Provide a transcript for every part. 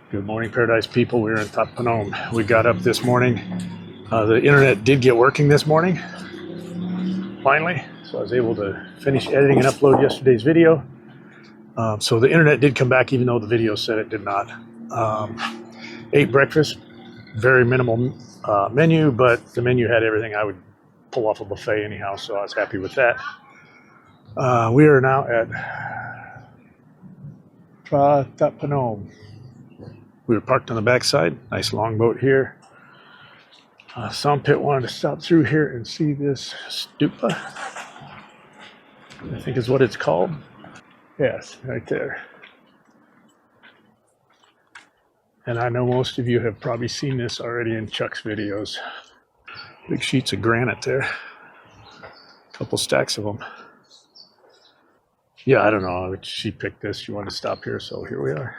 Good morning, Paradise people. We're in Phrathat Phanom. We got up this morning. The internet did get working this morning, finally. So I was able to finish editing and upload yesterday's video. So the internet did come back, even though the video said it did not. Ate breakfast, very minimal menu, but the menu had everything I would pull off a buffet anyhow, so I was happy with that. We are now at Phrathat Phanom. We were parked on the backside. Nice long boat here. Sampit wanted to stop through here and see this stupa. I think is what it's called. Yes, right there. And I know most of you have probably seen this already in Chuck's videos. Big sheets of granite there. A couple stacks of them. Yeah, I don't know. She picked this. She wanted to stop here, so here we are.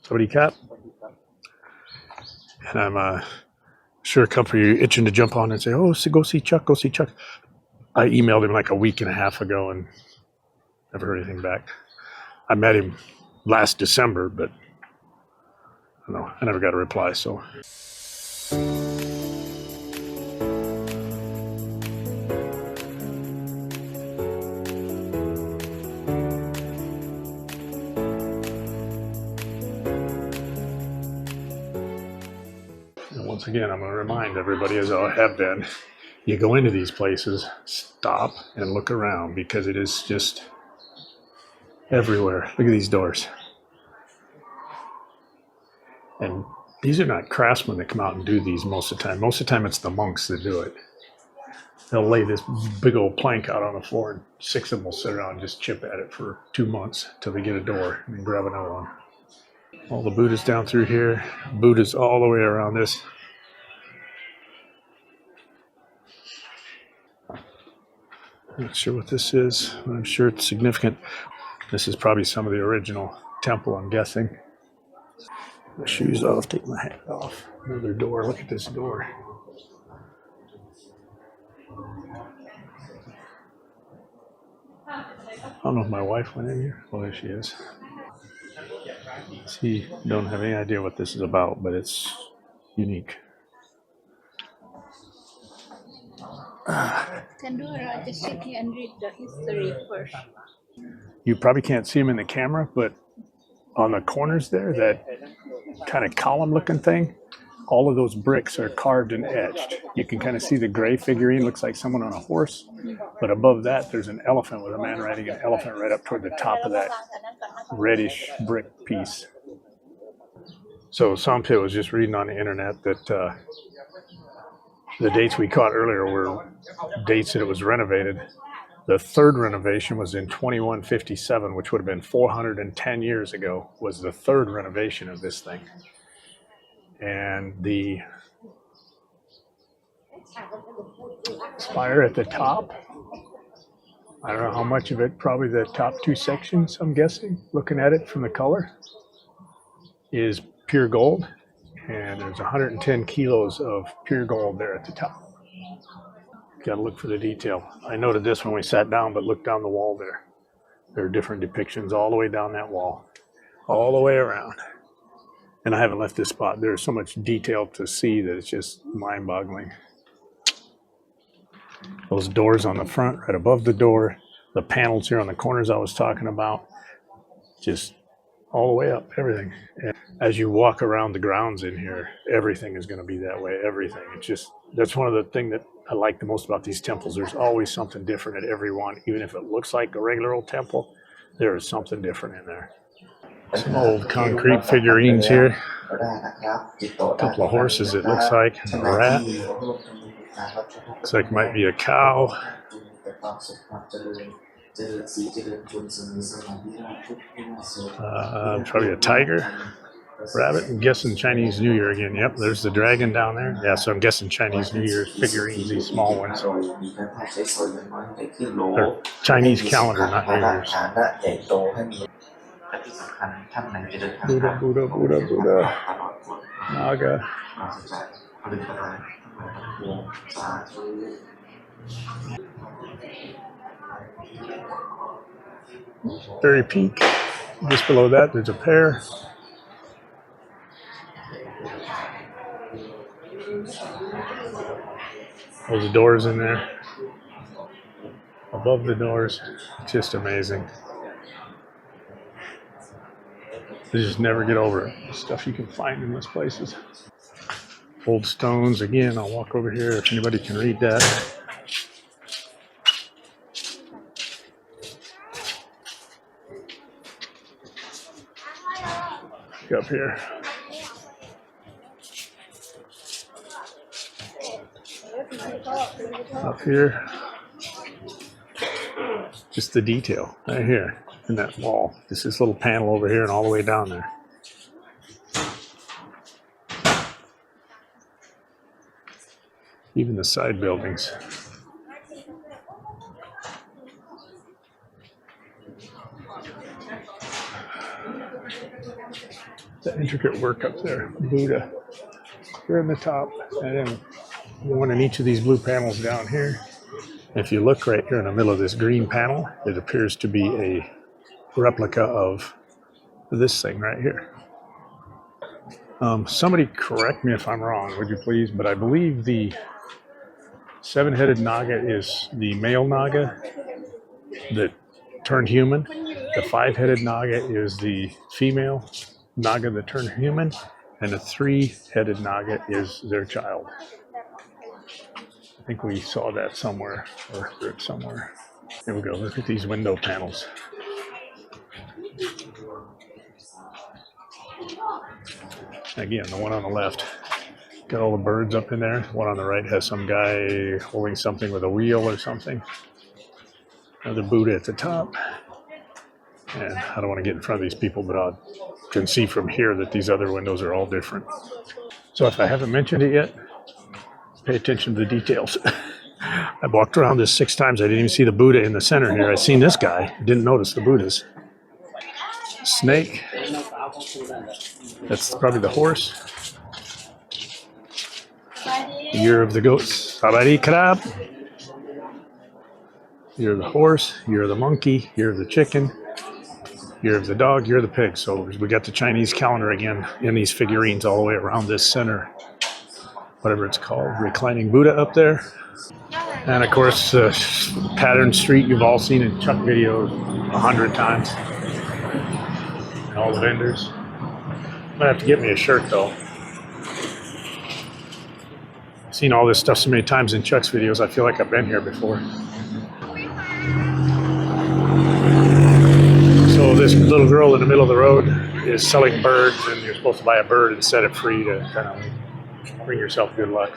Somebody cap. And I'm sure a couple of you itching to jump on and say, oh, so go see Chuck, go see Chuck. I emailed him like a week and a half ago and never heard anything back. I met him last December, but I don't know, I never got a reply, so. Once again, I'm going to remind everybody, as I have been, you go into these places, stop and look around because it is just everywhere. Look at these doors. And these are not craftsmen that come out and do these most of the time. Most of the time, it's the monks that do it. They'll lay this big old plank out on the floor and 6 of them will sit around and just chip at it for 2 months till they get a door and then grab another one. All the Buddhas down through here. Buddhas all the way around this. Not sure what this is, but I'm sure it's significant. This is probably some of the original temple, I'm guessing. My shoes off, take my hat off. Another door, look at this door. I don't know if my wife went in here. Well, there she is. See, don't have any idea what this is about, but it's unique. Can do just sit here and read the history first. You probably can't see them in the camera, but on the corners there, that kind of column looking thing, all of those bricks are carved and etched. You can kind of see the gray figurine, looks like someone on a horse, but above that there's an elephant with a man riding an elephant right up toward the top of that reddish brick piece. So Sampit was just reading on the internet that the dates we caught earlier were dates that it was renovated. The third renovation was in 2157, which would have been 410 years ago, was the third renovation of this thing. And the spire at the top, I don't know how much of it, probably the top 2 sections, I'm guessing, looking at it from the color, is pure gold. And there's 110 kilos of pure gold there at the top. Got to look for the detail. I noted this when we sat down, but look down the wall there. There are different depictions all the way down that wall, all the way around. And I haven't left this spot. There's so much detail to see that it's just mind-boggling. Those doors on the front, right above the door, the panels here on the corners I was talking about, just all the way up, everything. And as you walk around the grounds in here, everything is going to be that way, everything. It's just, that's one of the things that I like the most about these temples. There's always something different at every one. Even if it looks like a regular old temple, there is something different in there. Some old concrete figurines here. A couple of horses, it looks like. A rat. Looks like it might be a cow. Probably a tiger, rabbit. I'm guessing Chinese New Year again. Yep, there's the dragon down there. Yeah, so I'm guessing Chinese New Year figurines, these small ones. Or Chinese calendar, not New Year's. Buddha, Buddha, Buddha, Buddha. Naga. Very pink. Just below that, there's a pear. Those doors in there. Above the doors. Just amazing. You just never get over it. The stuff you can find in those places. Old stones. Again, I'll walk over here if anybody can read that. Up here. Up here. Just the detail right here in that wall. Just this little panel over here and all the way down there. Even the side buildings. The intricate work up there. Buddha here in the top, and then one in each of these blue panels down here. If you look right here in the middle of this green panel, it appears to be a replica of this thing right here. Somebody correct me if I'm wrong, would you please? But I believe the seven-headed Naga is the male Naga that turned human. The five-headed Naga is the female Naga that turned human, and the three-headed Naga is their child. I think we saw that somewhere, or heard somewhere. Here we go. Look at these window panels. Again, the one on the left got all the birds up in there. The one on the right has some guy holding something with a wheel or something. Another Buddha at the top. And I don't want to get in front of these people, but I can see from here that these other windows are all different. So if I haven't mentioned it yet, pay attention to the details. I walked around this 6 times. I didn't even see the Buddha in the center here. I seen this guy. Didn't notice the Buddhas. Snake. That's probably the horse. Year of the goats. Sabari krab. Year of the horse. Year of the monkey. Year of the chicken. Year of the dog. Year of the pig. So we got the Chinese calendar again in these figurines all the way around this center. Whatever it's called. Reclining Buddha up there. And of course, pattern street you've all seen in Chuck videos 100 times. And all the vendors. I'm gonna have to get me a shirt though. I've seen all this stuff so many times in Chuck's videos, I feel like I've been here before. So this little girl in the middle of the road is selling birds, and you're supposed to buy a bird and set it free to kind of bring yourself good luck.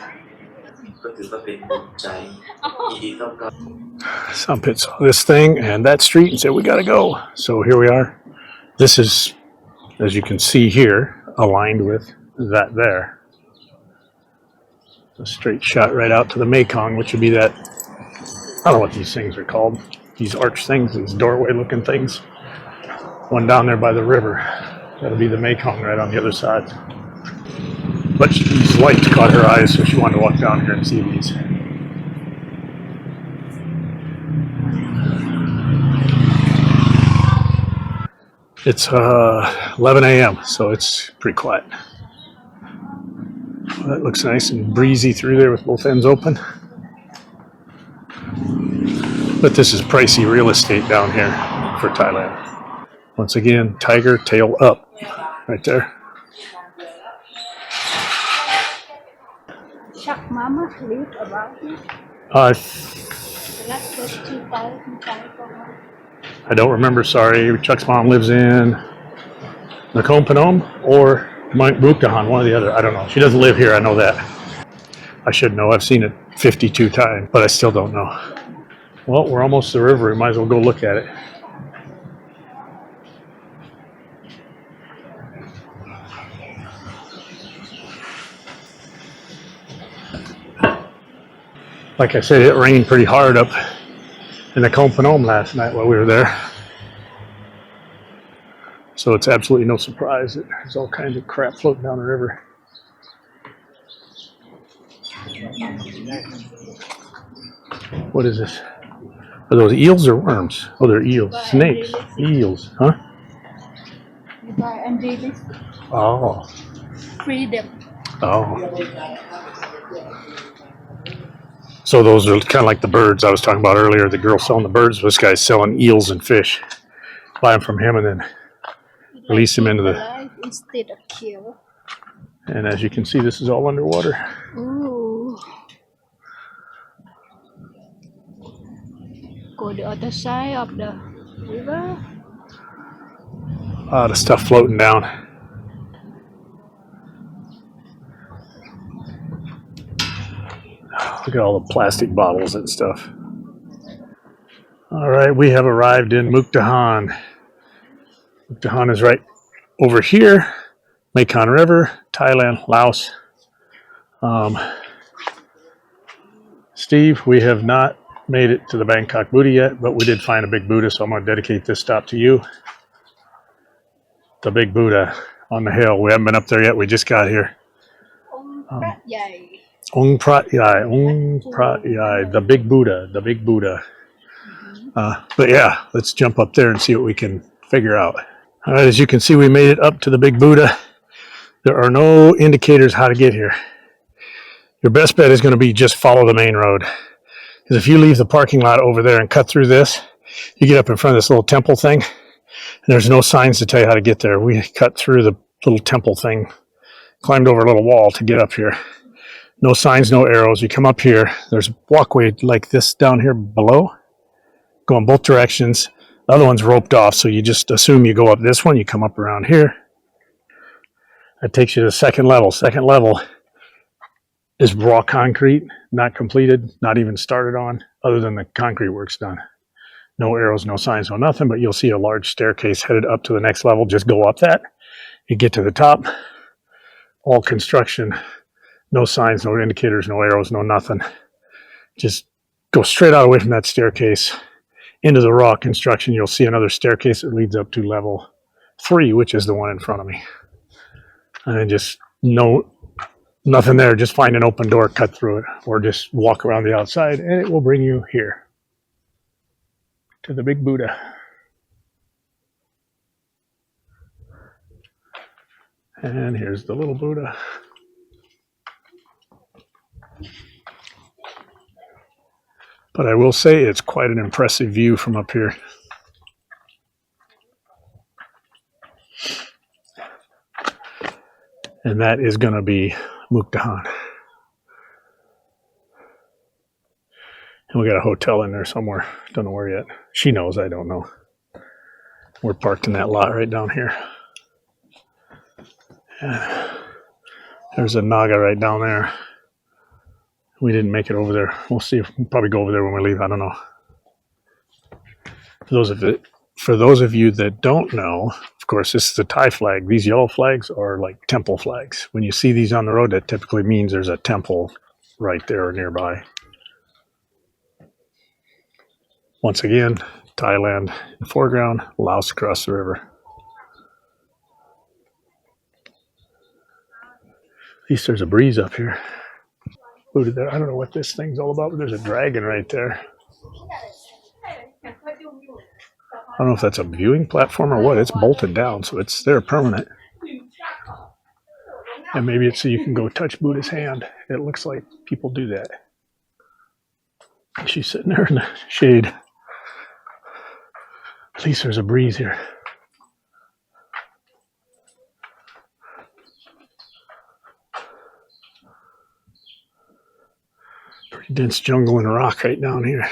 Some pit saw this thing and that street and said, we gotta go. So here we are. This is, as you can see here, aligned with that there. A straight shot right out to the Mekong, which would be that, I don't know what these things are called. These arch things, these doorway looking things. One down there by the river. That'll be the Mekong right on the other side. But these lights caught her eyes, so she wanted to walk down here and see these. It's 11 a.m., so it's pretty quiet. Well, that looks nice and breezy through there with both ends open. But this is pricey real estate down here for Thailand. Once again, tiger tail up right there. Chuck Mama lived about it. I don't remember, sorry. Chuck's mom lives in Nakhon Phanom or Mukdahan, one or the other. I don't know. She doesn't live here, I know that. I should know. I've seen it 52 times, but I still don't know. Well, we're almost to the river. We might as well go look at it. Like I said, it rained pretty hard up in Nakhon Phanom last night while we were there. So it's absolutely no surprise that there's all kinds of crap floating down the river. What is this? Are those eels or worms? Oh, they're eels. Snakes. Eels, huh? You buy and release. Oh. Freedom. Oh. So those are kind of like the birds I was talking about earlier. The girl selling the birds. This guy's selling eels and fish. Buy them from him and then release them into the. Alive instead of kill. And as you can see, this is all underwater. Ooh. Go the other side of the river. A lot of stuff floating down. Look at all the plastic bottles and stuff. All right, we have arrived in Mukdahan. Mukdahan is right over here. Mekong River, Thailand, Laos. Steve, we have not made it to the Bangkok Buddha yet, but we did find a big Buddha, so I'm going to dedicate this stop to you. The big Buddha on the hill. We haven't been up there yet. We just got here. Ong Prat Yai, the big Buddha, the big Buddha. But yeah, let's jump up there and see what we can figure out. All right, as you can see, we made it up to the big Buddha. There are no indicators how to get here. Your best bet is going to be just follow the main road. Because if you leave the parking lot over there and cut through this, you get up in front of this little temple thing, and there's no signs to tell you how to get there. We cut through the little temple thing, climbed over a little wall to get up here. No signs, no arrows. You come up here, there's a walkway like this down here below, going both directions. The other one's roped off, so you just assume you go up this one, you come up around here. That takes you to the second level. Second level is raw concrete, not completed, not even started on, other than the concrete work's done. No arrows, no signs, no nothing, but you'll see a large staircase headed up to the next level. Just go up that. You get to the top, all construction, no signs, no indicators, no arrows, no nothing. Just go straight out away from that staircase into the raw construction. You'll see another staircase that leads up to level 3, which is the one in front of me. And then just nothing there. Just find an open door, cut through it, or just walk around the outside, and it will bring you here to the big Buddha. And here's the little Buddha. But I will say it's quite an impressive view from up here. And that is going to be Mukdahan. And we got a hotel in there somewhere. Don't know where yet. She knows, I don't know. We're parked in that lot right down here. And there's a Naga right down there. We didn't make it over there. We'll see. We'll probably go over there when we leave. I don't know. For those of you that don't know, of course, this is a Thai flag. These yellow flags are like temple flags. When you see these on the road, that typically means there's a temple right there or nearby. Once again, Thailand in the foreground, Laos across the river. At least there's a breeze up here. I don't know what this thing's all about, but there's a dragon right there. I don't know if that's a viewing platform or what. It's bolted down, so it's there permanent. And maybe it's so you can go touch Buddha's hand. It looks like people do that. She's sitting there in the shade. At least there's a breeze here. Pretty dense jungle and rock right down here.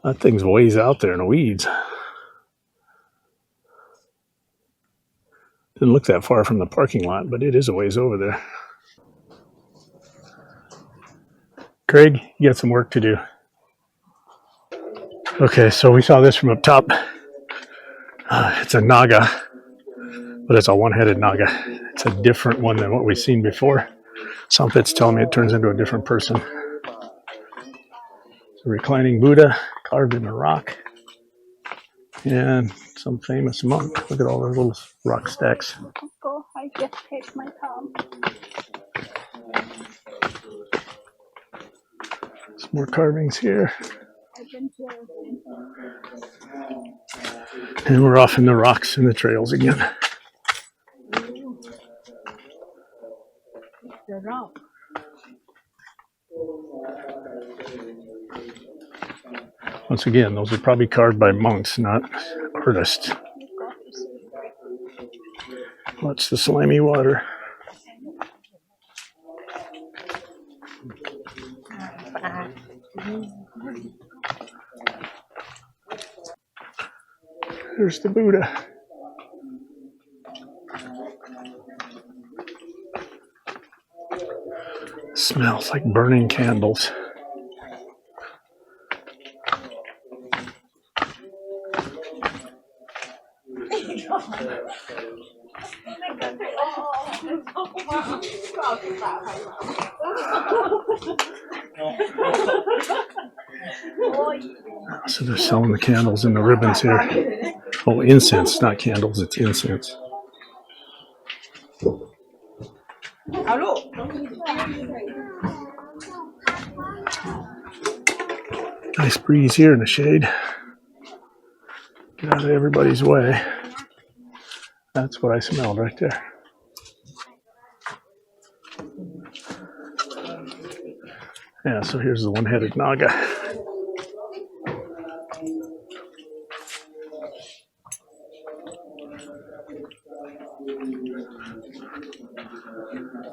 That thing's ways out there in the weeds. Didn't look that far from the parking lot, but it is a ways over there. Craig, you got some work to do. Okay, so we saw this from up top. It's a Naga, but it's a one-headed Naga. It's a different one than what we've seen before. Something's telling me it turns into a different person. It's a reclining Buddha carved in a rock. And some famous monk. Look at all those little rock stacks. Go, I just take my time. Some more carvings here. And we're off in the rocks and the trails again. Once again, those are probably carved by monks, not artists. Watch the slimy water. There's the Buddha. Smells like burning candles. So they're selling the candles and the ribbons here. Oh, incense, not candles, it's incense. Nice breeze here in the shade. Get out of everybody's way. That's what I smelled right there. Yeah, so here's the one-headed Naga.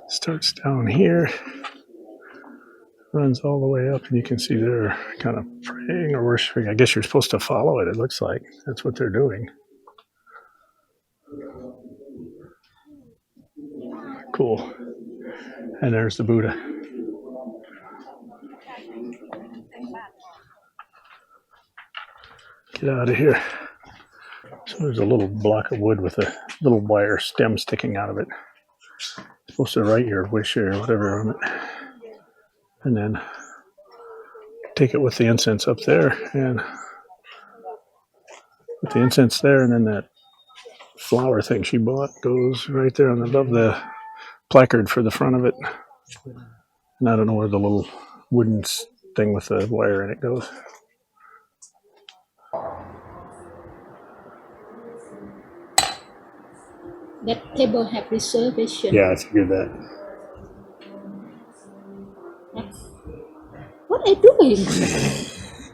Starts down here, runs all the way up, and you can see they're kind of praying or worshiping. I guess you're supposed to follow it, it looks like. That's what they're doing. Cool. And there's the Buddha. Get out of here. So there's a little block of wood with a little wire stem sticking out of it. Supposed to write your wish or whatever on it, and then take it with the incense up there, and put the incense there, and then that flower thing she bought goes right there on above the placard for the front of it. And I don't know where the little wooden thing with the wire in it goes. That table have reservation. Yeah, I figured that. What are you doing?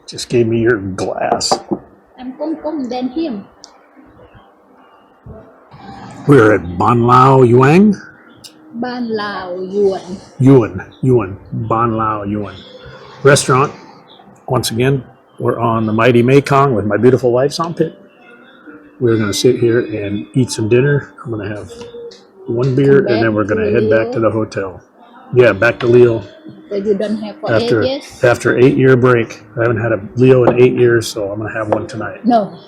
Just gave me your glass. I'm Kong than him. We're at Ban Lao Yuan. Ban Lao Yuan. Yuan. Ban Lao Yuan. Restaurant. Once again, we're on the mighty Mekong with my beautiful wife's armpit. We're going to sit here and eat some dinner. I'm going to have one beer, and then we're going to head back to the hotel. Yeah, back to Leo. So you don't have for After 8 years? after 8-year break. I haven't had a Leo in 8 years, so I'm going to have one tonight. No.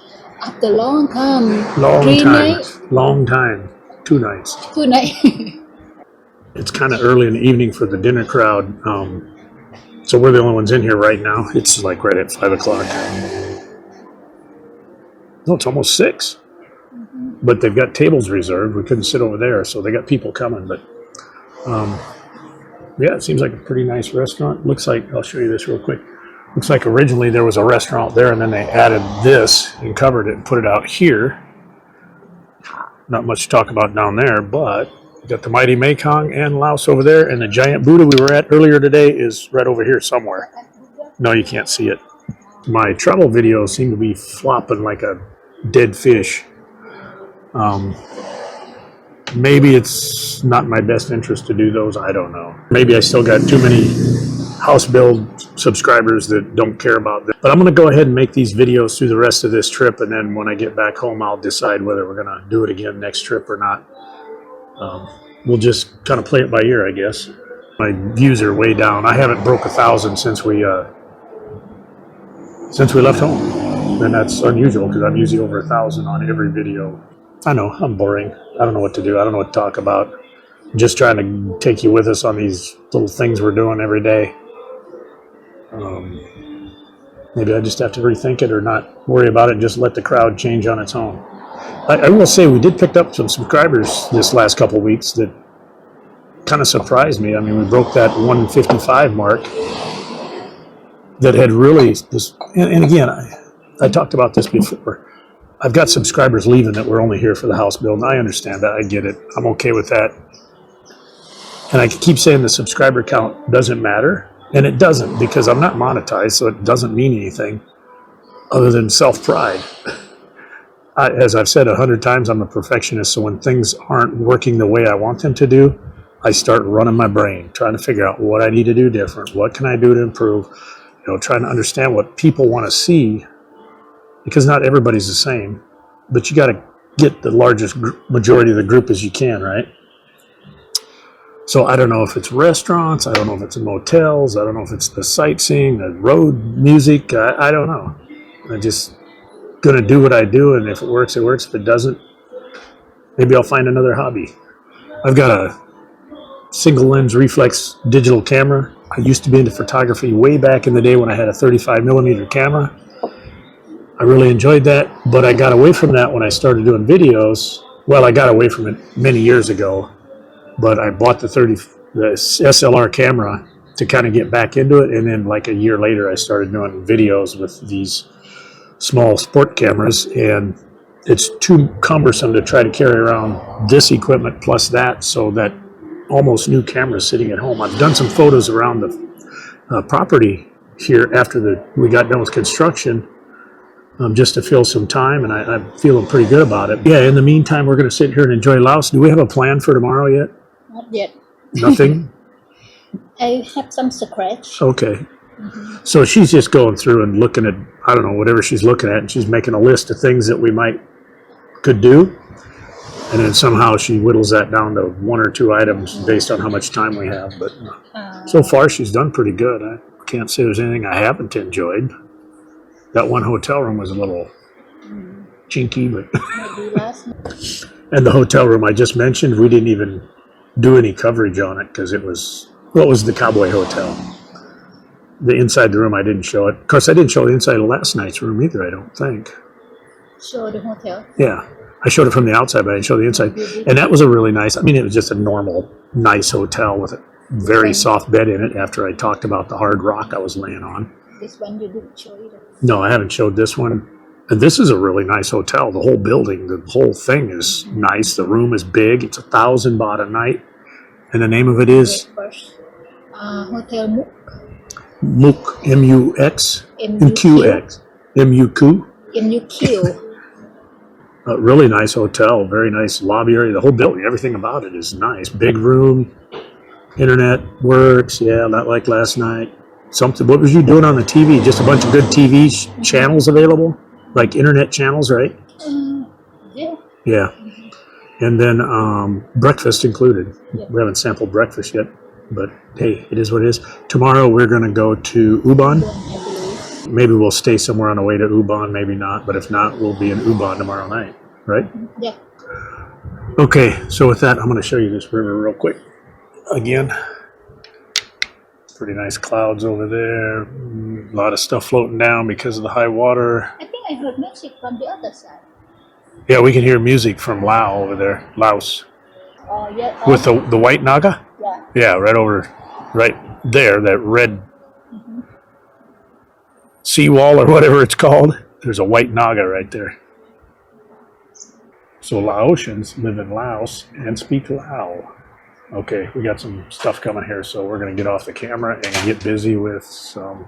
After long time. Long 3 time. nights? Long time. 2 nights. 2 nights. It's kind of early in the evening for the dinner crowd. So we're the only ones in here right now. It's like right at 5 o'clock. No, it's almost 6. But they've got tables reserved. We couldn't sit over there, so they got people coming. But yeah, it seems like a pretty nice restaurant. Looks like, I'll show you this real quick. Looks like originally there was a restaurant there, and then they added this and covered it and put it out here. Not much to talk about down there, but we got the mighty Mekong and Laos over there, and the giant Buddha we were at earlier today is right over here somewhere. No, you can't see it. My travel videos seem to be flopping like a dead fish. Maybe it's not in my best interest to do those. I don't know. Maybe I still got too many house build subscribers that don't care about this. But I'm going to go ahead and make these videos through the rest of this trip, and then when I get back home, I'll decide whether we're going to do it again next trip or not. We'll just kind of play it by ear, I guess. My views are way down. I haven't broke 1,000 since we left home, and that's unusual because I'm usually over 1,000 on every video. I know, I'm boring. I don't know what to do. I don't know what to talk about. I'm just trying to take you with us on these little things we're doing every day. Maybe I just have to rethink it or not worry about it and just let the crowd change on its own. I will say we did pick up some subscribers this last couple of weeks that kind of surprised me. I mean, we broke that 155 mark that had really, and again, I talked about this before. I've got subscribers leaving that were only here for the house build, and I understand that. I get it. I'm okay with that. And I keep saying the subscriber count doesn't matter, and it doesn't because I'm not monetized, so it doesn't mean anything. other than self-pride. As I've said 100 times, I'm a perfectionist, so when things aren't working the way I want them to do, I start running my brain, trying to figure out what I need to do different, what can I do to improve, trying to understand what people want to see, because not everybody's the same, but you got to get the largest majority of the group as you can, right? So I don't know if it's restaurants, I don't know if it's motels, I don't know if it's the sightseeing, the road music, I don't know. I'm just going to do what I do, and if it works, it works. If it doesn't, maybe I'll find another hobby. I've got a single lens reflex digital camera. I used to be into photography way back in the day when I had a 35 millimeter camera. I really enjoyed that, but I got away from that when I started doing videos. Well, I got away from it many years ago, but I bought the SLR camera to kind of get back into it, and then like a year later I started doing videos with these small sport cameras, and it's too cumbersome to try to carry around this equipment plus that, so that almost new cameras sitting at home. I've done some photos around the property here after we got done with construction, just to fill some time, and I'm feeling pretty good about it. Yeah, in the meantime, we're going to sit here and enjoy Laos. Do we have a plan for tomorrow yet? Not yet. Nothing? I have some scratch. Okay. So she's just going through and looking at, I don't know, whatever she's looking at, and she's making a list of things that we could do. And then somehow she whittles that down to one or two items based on how much time we have. But so far she's done pretty good. I can't say there's anything I haven't enjoyed. That one hotel room was a little chinky, but and the hotel room I just mentioned, we didn't even do any coverage on it because it was the Cowboy Hotel. The inside the room, I didn't show it. Of course, I didn't show the inside of last night's room either, I don't think. Show the hotel? Yeah. I showed it from the outside, but I didn't show the inside. And that was a really nice, it was just a normal, nice hotel with a very soft bed in it after I talked about the hard rock I was laying on. This one you didn't show either. No, I haven't showed this one. And this is a really nice hotel. The whole building, the whole thing is nice. The room is big. It's 1,000 baht a night. And the name of it is? Hotel Muk. Muk, M-U-X, M-Q-X, M-U-Q. M-U-Q. A really nice hotel, very nice lobby area. The whole building, everything about it is nice. Big room, internet works. Yeah, not like last night. Something. What was you doing on the TV? Just a bunch of good TV channels available, like internet channels, right? Yeah. Yeah. And then breakfast included. Yeah. We haven't sampled breakfast yet, but hey, it is what it is. Tomorrow we're going to go to Ubon. Maybe we'll stay somewhere on the way to Ubon, maybe not. But if not, we'll be in Ubon tomorrow night, right? Yeah. Okay, so with that, I'm going to show you this river real quick. Again, pretty nice clouds over there. A lot of stuff floating down because of the high water. I think I heard music from the other side. Yeah, we can hear music from Laos over there, Laos. Yeah. With the white Naga? Yeah. Yeah, right there, that red seawall or whatever it's called. There's a white Naga right there. So Laotians live in Laos and speak Lao. Okay, we got some stuff coming here, so we're going to get off the camera and get busy with some.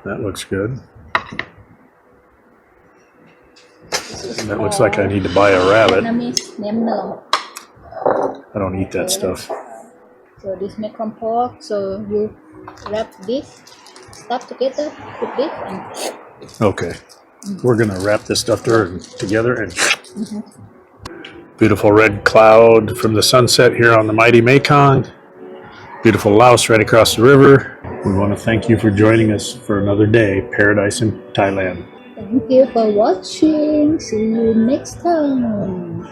That looks good. That looks like I need to buy a rabbit. I don't eat that stuff. So this made from pork. So you wrap this stuff together with this and. Okay, we're gonna wrap this stuff together and. Beautiful red cloud from the sunset here on the mighty Mekong. Beautiful Laos right across the river. We want to thank you for joining us for another day, Paradise in Thailand. Thank you for watching. See you next time.